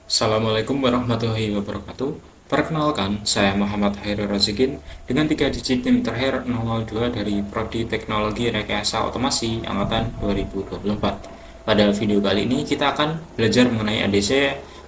Assalamualaikum warahmatullahi wabarakatuh. Perkenalkan, saya Muhammad Hairul Razikin dengan 3 digit NIM terakhir 002 dari Prodi Teknologi Rekayasa Otomasi Angkatan 2024. Pada video kali ini kita akan belajar mengenai ADC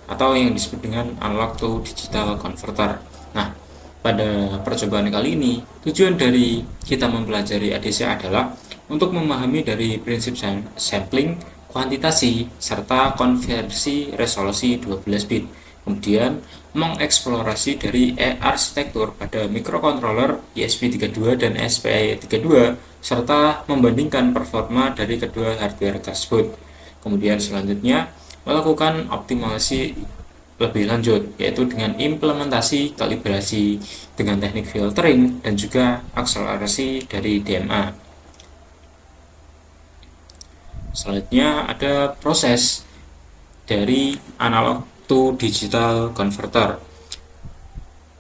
atau yang disebut dengan Analog to Digital Converter. Nah, pada percobaan kali ini, tujuan dari kita mempelajari ADC adalah untuk memahami dari prinsip sampling, kuantitasi, serta konversi resolusi 12 bit. Kemudian, mengeksplorasi dari arsitektur pada mikrokontroler ESP32 dan SPI32, serta membandingkan performa dari kedua hardware tersebut. Kemudian selanjutnya, melakukan optimalisasi lebih lanjut, yaitu dengan implementasi kalibrasi dengan teknik filtering dan juga akselerasi dari DMA. Selanjutnya ada proses dari analog to digital converter.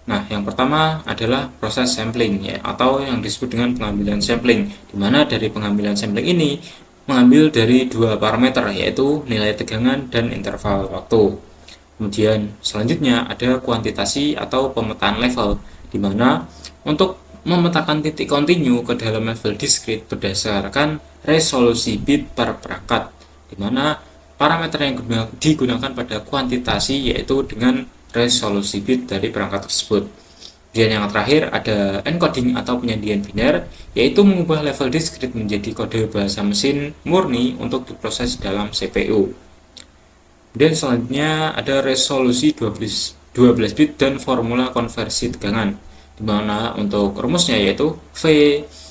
Nah, yang pertama adalah proses sampling ya, atau yang disebut dengan pengambilan sampling, di mana dari pengambilan sampling ini mengambil dari dua parameter, yaitu nilai tegangan dan interval waktu. Kemudian selanjutnya ada kuantitasi atau pemetaan level, di mana untuk memetakan titik kontinu ke dalam level diskrit berdasarkan resolusi bit per perangkat, di mana parameter yang digunakan pada kuantitasi yaitu dengan resolusi bit dari perangkat tersebut. Kemudian yang terakhir ada encoding atau penyandian biner, yaitu mengubah level diskrit menjadi kode bahasa mesin murni untuk diproses dalam CPU. Kemudian selanjutnya ada resolusi 12 bit dan formula konversi tegangan, di mana untuk rumusnya yaitu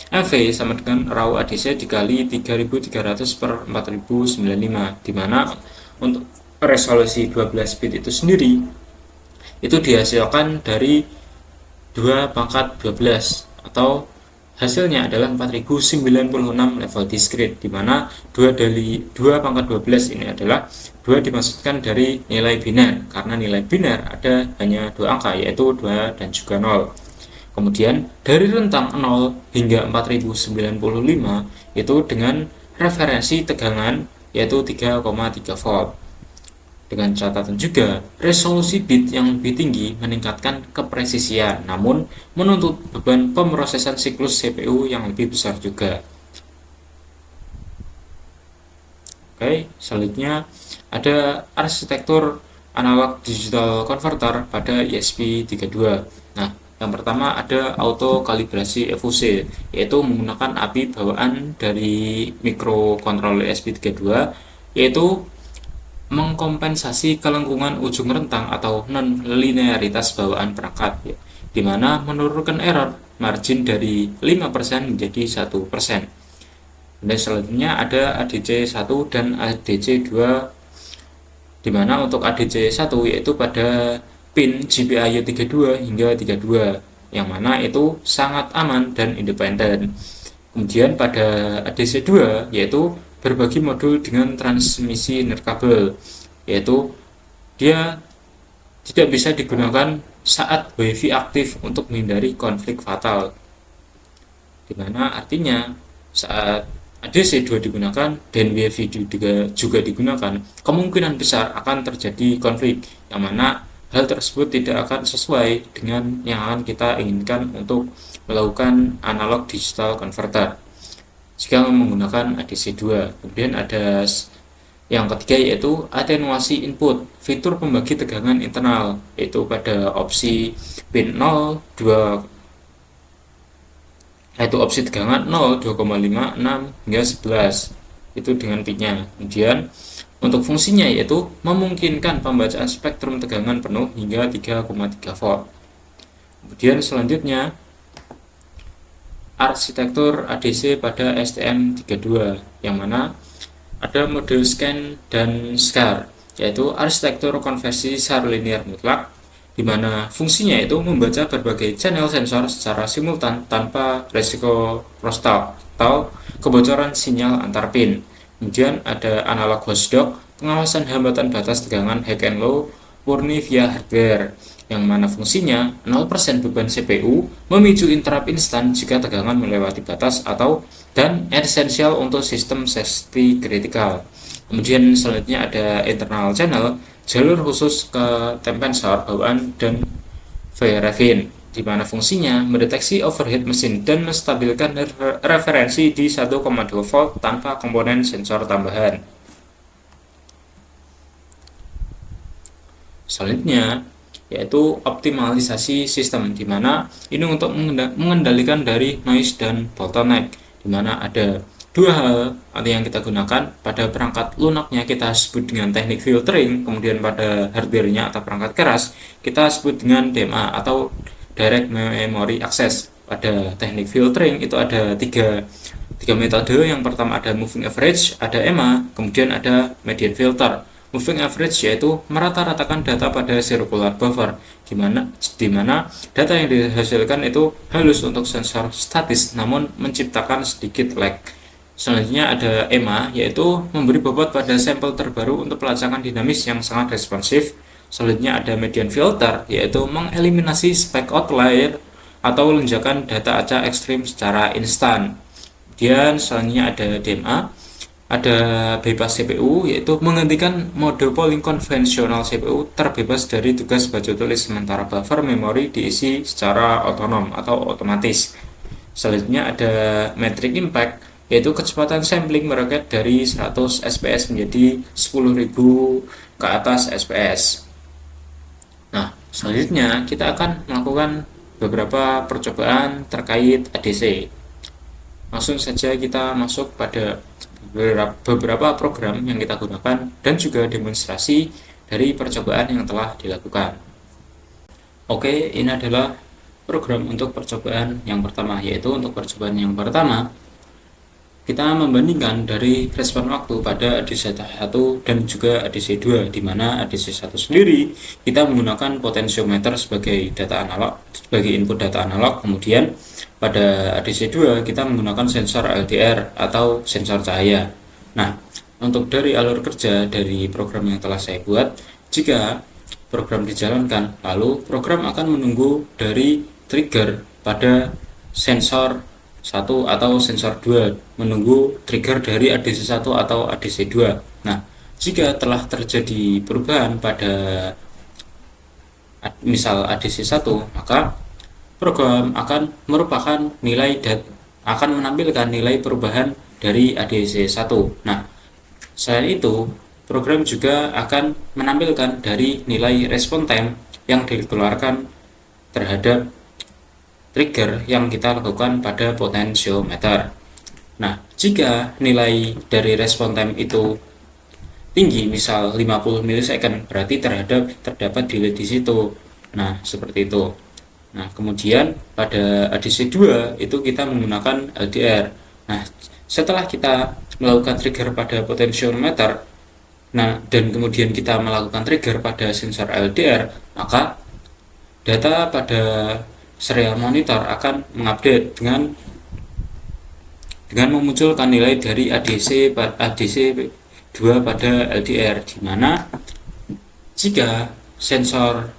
MV sama dengan raw ADC dikali 3300 per 4095, di mana untuk resolusi 12 bit itu sendiri itu dihasilkan dari 2 pangkat 12 atau hasilnya adalah 4096 level diskrit, di mana 2 dari 2 pangkat 12 ini adalah 2 dimaksudkan dari nilai biner, karena nilai biner ada hanya 2 angka yaitu 2 dan juga 0. Kemudian dari rentang 0 hingga 4095 itu dengan referensi tegangan yaitu 3,3 volt. Dengan catatan juga, resolusi bit yang lebih tinggi meningkatkan kepresisian, namun menuntut beban pemrosesan siklus CPU yang lebih besar juga. Oke, selanjutnya ada arsitektur analog digital converter pada ESP32. Nah, yang pertama ada auto kalibrasi FOC, yaitu menggunakan API bawaan dari mikrokontroller ESP32, yaitu mengkompensasi kelengkungan ujung rentang atau non-linearitas bawaan perangkat, ya, di mana menurunkan error margin dari 5% menjadi 1%. Dan selanjutnya ada ADC1 dan ADC2, di mana untuk ADC1 yaitu pada pin GPIO 32 hingga 32, yang mana itu sangat aman dan independen. Kemudian pada ADC2 yaitu berbagi modul dengan transmisi nirkabel, yaitu dia tidak bisa digunakan saat WiFi aktif untuk menghindari konflik fatal, dimana artinya saat ADC2 digunakan dan WiFi juga digunakan, kemungkinan besar akan terjadi konflik, yang mana hal tersebut tidak akan sesuai dengan yang akan kita inginkan untuk melakukan analog digital converter jika menggunakan ADC2. Kemudian ada yang ketiga yaitu atenuasi input, fitur pembagi tegangan internal, yaitu pada opsi pin 0, 2, yaitu opsi tegangan 0, 2,5, 6 hingga 11 itu dengan pinnya. Kemudian untuk fungsinya yaitu memungkinkan pembacaan spektrum tegangan penuh hingga 3,3 volt. Kemudian selanjutnya arsitektur ADC pada STM32, yang mana ada mode scan dan SCAR, yaitu arsitektur konversi SAR linear mutlak, di mana fungsinya itu membaca berbagai channel sensor secara simultan tanpa resiko crosstalk atau kebocoran sinyal antar pin. Kemudian ada analog watchdog, pengawasan hambatan batas tegangan high and low murni via hardware, yang mana fungsinya 0% beban CPU, memicu interrupt instan jika tegangan melewati batas, atau dan esensial untuk sistem safety critical. Kemudian selanjutnya ada internal channel, jalur khusus ke temp sensor bawaan dan VRFIN, di mana fungsinya mendeteksi overheat mesin dan menstabilkan referensi di 1,2 volt tanpa komponen sensor tambahan. Selanjutnya yaitu optimalisasi sistem, di mana ini untuk mengendalikan dari noise dan bottleneck, di mana ada dua hal yang kita gunakan. Pada perangkat lunaknya kita sebut dengan teknik filtering, kemudian pada hardware-nya atau perangkat keras kita sebut dengan DMA atau direct memory access. Pada teknik filtering itu ada tiga metode. Yang pertama ada moving average, ada EMA, kemudian ada median filter. Moving average yaitu merata-ratakan data pada circular buffer, di mana data yang dihasilkan itu halus untuk sensor statis namun menciptakan sedikit lag. Selanjutnya ada EMA, yaitu memberi bobot pada sampel terbaru untuk pelacakan dinamis yang sangat responsif. Selanjutnya ada median filter, yaitu mengeliminasi spike outlier atau lonjakan data acak ekstrim secara instan. Kemudian selanjutnya ada DMA, ada bebas CPU, yaitu menghentikan mode polling konvensional CPU terbebas dari tugas baca tulis, sementara buffer memori diisi secara otonom atau otomatis. Selanjutnya ada metric impact, yaitu kecepatan sampling meroket dari 100 fps menjadi 10.000 ke atas fps. Nah, selanjutnya kita akan melakukan beberapa percobaan terkait ADC. Langsung saja kita masuk pada beberapa program yang kita gunakan dan juga demonstrasi dari percobaan yang telah dilakukan. Oke, ini adalah program untuk percobaan yang pertama, yaitu untuk percobaan yang pertama kita membandingkan dari respon waktu pada ADC1 dan juga ADC2, di mana ADC1 sendiri kita menggunakan potensiometer sebagai data analog, sebagai input data analog. Kemudian pada ADC2 kita menggunakan sensor LDR atau sensor cahaya. Nah, untuk dari alur kerja dari program yang telah saya buat, jika program dijalankan, lalu program akan menunggu dari trigger pada sensor 1 atau sensor 2, menunggu trigger dari ADC1 atau ADC2. Nah, jika telah terjadi perubahan pada misal ADC1, maka program akan akan menampilkan nilai perubahan dari ADC1. Nah, selain itu, program juga akan menampilkan dari nilai respon time yang dikeluarkan terhadap trigger yang kita lakukan pada potensiometer. Nah, jika nilai dari respon time itu tinggi, misal 50 milisecond, berarti terdapat delay di situ. Nah, seperti itu. Nah, kemudian pada ADC2 itu kita menggunakan LDR. Nah, setelah kita melakukan trigger pada potensiometer, nah, dan kemudian kita melakukan trigger pada sensor LDR, maka data pada serial monitor akan mengupdate dengan memunculkan nilai dari ADC2 pada LDR, di mana jika sensor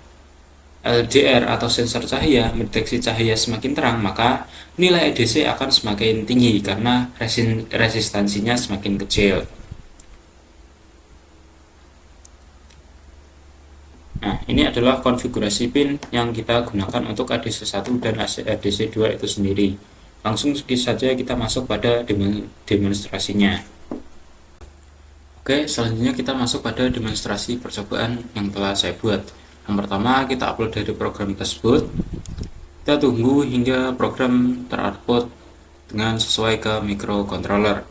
LDR atau sensor cahaya mendeteksi cahaya semakin terang, maka nilai ADC akan semakin tinggi karena resistansinya semakin kecil. Nah, ini adalah konfigurasi pin yang kita gunakan untuk ADC1 dan ADC2 itu sendiri. Langsung saja kita masuk pada demonstrasinya. Oke, selanjutnya kita masuk pada demonstrasi percobaan yang telah saya buat. Yang pertama, kita upload dari program tersebut. Kita tunggu hingga program teroutput dengan sesuai ke microcontroller.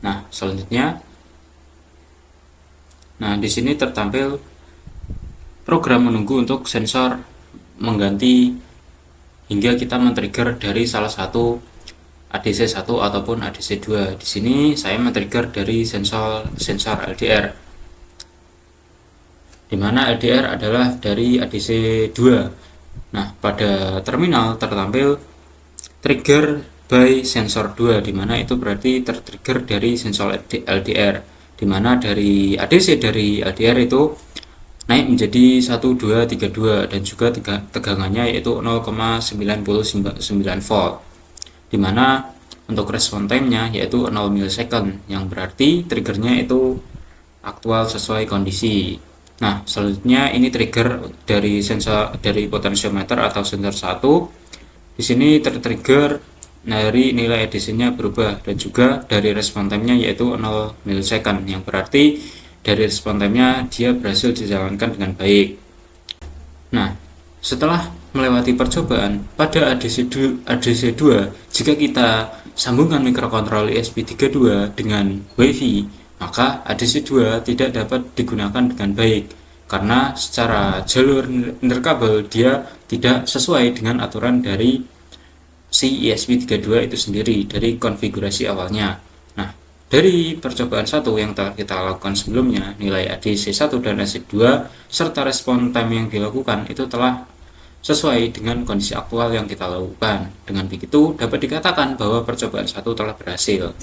Nah, selanjutnya, di sini tertampil program menunggu untuk sensor mengganti hingga kita men-trigger dari salah satu ADC1 ataupun ADC2. Di sini saya men-trigger dari sensor LDR, di mana LDR adalah dari ADC2. Nah, pada terminal tertampil trigger by sensor 2, di mana itu berarti tertrigger dari sensor LDR, di mana dari ADC dari LDR itu naik menjadi 1232 dan juga tegangannya yaitu 0,99 volt, di mana Untuk respon time-nya yaitu 0 millisecond, yang berarti triggernya itu aktual sesuai kondisi. Nah, selanjutnya ini trigger dari sensor dari potensiometer atau sensor 1. Di sini tertrigger dari nilai ADC-nya berubah dan juga dari respon time-nya yaitu 0 millisecond, yang berarti dari respon time-nya dia berhasil dijalankan dengan baik. Nah, setelah melewati percobaan pada ADC2, jika kita sambungkan mikrokontroller ESP32 dengan WiFi, maka ADC2 tidak dapat digunakan dengan baik karena secara jalur nirkabel dia tidak sesuai dengan aturan dari si ESP32 itu sendiri dari konfigurasi awalnya. Nah, dari percobaan 1 yang telah kita lakukan sebelumnya, nilai ADC1 dan ADC2 serta respon time yang dilakukan itu telah sesuai dengan kondisi aktual yang kita lakukan. Dengan begitu, dapat dikatakan bahwa percobaan 1 telah berhasil.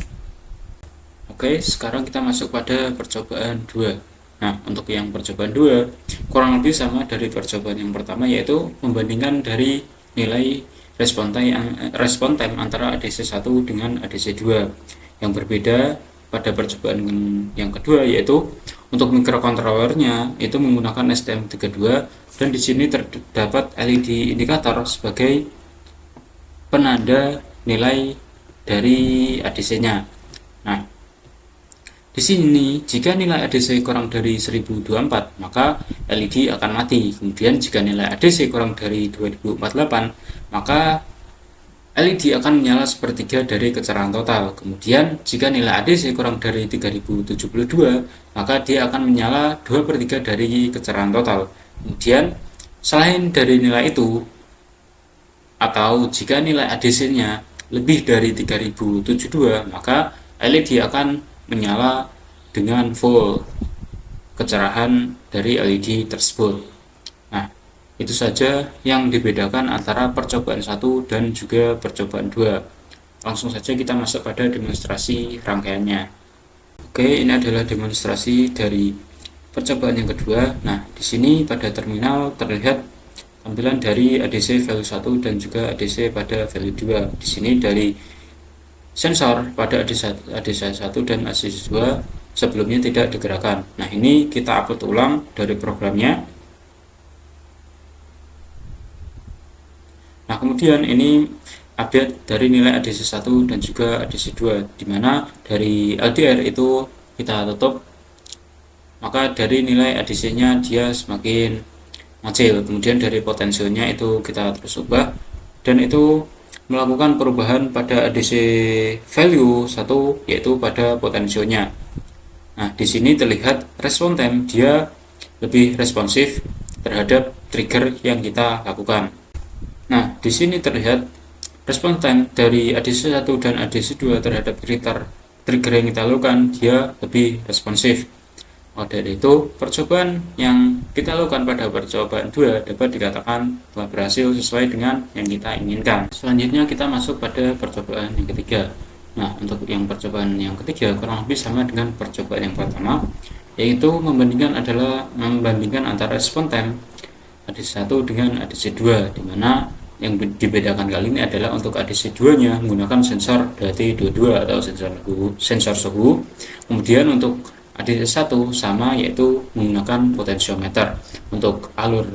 Oke, sekarang kita masuk pada percobaan 2. Nah, untuk yang percobaan 2, kurang lebih sama dari percobaan yang pertama, yaitu membandingkan dari nilai respon time antara ADC1 dengan ADC2. Yang berbeda pada percobaan yang kedua yaitu untuk mikrokontrollernya itu menggunakan STM32, dan di sini terdapat LED indikator sebagai penanda nilai dari ADC-nya. Nah, di sini jika nilai ADC kurang dari 1024 maka LED akan mati. Kemudian jika nilai ADC kurang dari 2048 maka LED akan menyala sepertiga dari kecerahan total. Kemudian jika nilai ADC kurang dari 3072 maka dia akan menyala 2/3 dari kecerahan total. Kemudian selain dari nilai itu, atau jika nilai ADC-nya lebih dari 3072 maka LED akan menyala dengan full kecerahan dari LED tersebut. Nah, itu saja yang dibedakan antara percobaan 1 dan juga percobaan 2. Langsung saja kita masuk pada demonstrasi rangkaiannya. Oke, ini adalah demonstrasi dari percobaan yang kedua. Nah, di sini pada terminal terlihat tampilan dari ADC value 1 dan juga ADC pada value 2. Di sini dari sensor pada ADC1 dan ADC2 sebelumnya tidak digerakkan. Nah, ini kita upload ulang dari programnya. Nah, kemudian ini update dari nilai ADC1 dan juga ADC2, dimana dari LDR itu kita tutup, maka dari nilai ADC-nya dia semakin mengecil. Kemudian dari potensialnya itu kita terus ubah, dan itu melakukan perubahan pada ADC value 1 yaitu pada potensialnya. Nah, di sini terlihat respon time dia lebih responsif terhadap trigger yang kita lakukan. Nah, di sini terlihat respon time dari ADC1 dan ADC2 terhadap trigger yang kita lakukan dia lebih responsif. Maka dari itu, percobaan yang kita lakukan pada percobaan 2 dapat dikatakan telah berhasil sesuai dengan yang kita inginkan. Selanjutnya kita masuk pada percobaan yang ketiga. Nah, untuk yang percobaan yang ketiga kurang lebih sama dengan percobaan yang pertama, yaitu membandingkan antara respon time ADC1 dengan ADC2, di mana yang dibedakan kali ini adalah untuk ADC2-nya menggunakan sensor DAT22 atau sensor suhu. Kemudian untuk ADC1 sama, yaitu menggunakan potensiometer. Untuk alur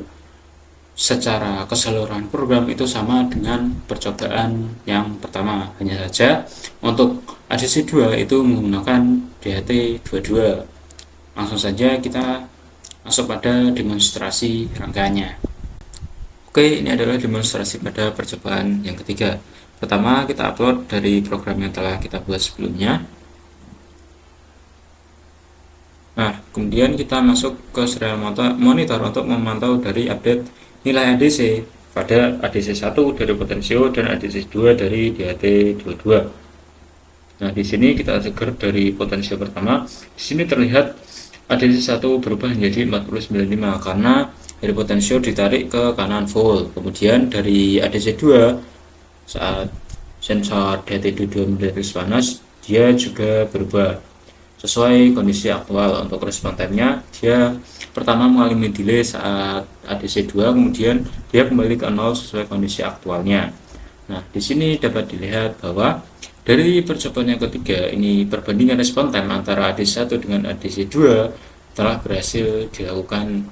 secara keseluruhan program itu sama dengan percobaan yang pertama, hanya saja untuk ADC2 itu menggunakan DAT22. Langsung saja kita masuk pada demonstrasi rangkaiannya. Oke, ini adalah demonstrasi pada percobaan yang ketiga. Pertama, kita upload dari program yang telah kita buat sebelumnya. Nah, kemudian kita masuk ke serial monitor untuk memantau dari update nilai ADC pada ADC1 dari potensio dan ADC2 dari DAT22. Nah, di sini kita trigger dari potensio pertama. Di sini terlihat ADC1 berubah menjadi 49,5 karena dari potensio ditarik ke kanan full. Kemudian dari ADC2 saat sensor DAT22 mendeteksi panas, dia juga berubah sesuai kondisi aktual. Untuk respon time-nya dia pertama mengalami delay saat ADC2, kemudian dia kembali ke 0 sesuai kondisi aktualnya. Nah, di sini dapat dilihat bahwa Dari percobaan yang ketiga, ini perbandingan respon time antara ADC1 dengan ADC2 telah berhasil dilakukan.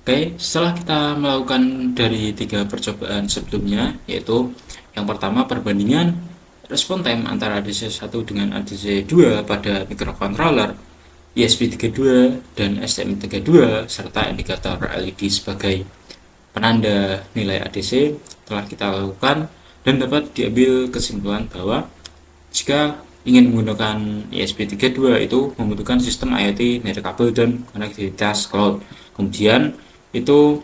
Oke, setelah kita melakukan dari tiga percobaan sebelumnya, yaitu yang pertama perbandingan respon time antara ADC1 dengan ADC2 pada microcontroller, ESP32 dan STM32 serta indikator LED sebagai penanda nilai ADC telah kita lakukan, dan dapat diambil kesimpulan bahwa jika ingin menggunakan ESP32 itu membutuhkan sistem IoT nirkabel dan konektivitas cloud. Kemudian itu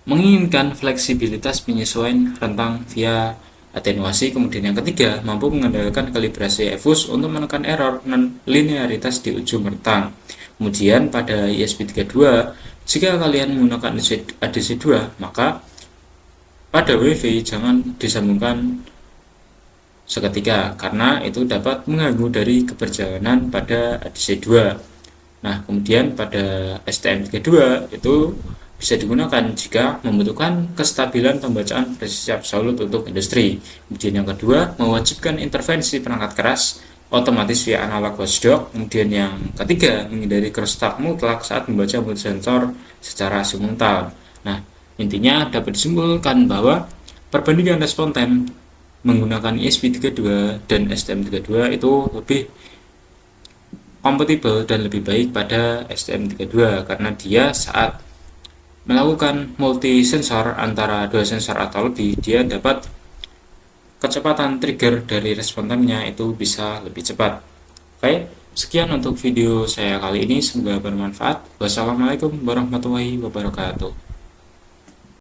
menginginkan fleksibilitas penyesuaian rentang via atenuasi. Kemudian yang ketiga, mampu mengandalkan kalibrasi EFUS untuk menekan error non-linearitas di ujung rentang. Kemudian pada ESP32, jika kalian menggunakan ADC2, maka pada WiFi jangan disambungkan seketika karena itu dapat mengganggu dari keberjalanan pada ADC2. Nah, kemudian pada STM32 itu bisa digunakan jika membutuhkan kestabilan pembacaan presisi absolut untuk industri. Kemudian yang kedua, mewajibkan intervensi perangkat keras otomatis via analog watchdog. Kemudian yang ketiga, menghindari crosstalk mutlak saat membaca multisensor secara simultan. Nah, intinya dapat disimpulkan bahwa perbandingan respon time menggunakan ESP32 dan STM32 itu lebih kompatibel dan lebih baik pada STM32 karena dia saat melakukan multi sensor antara dua sensor atau lebih, dia dapat kecepatan trigger dari respon time-nya itu bisa lebih cepat. Oke, sekian untuk video saya kali ini, semoga bermanfaat. Wassalamualaikum warahmatullahi wabarakatuh.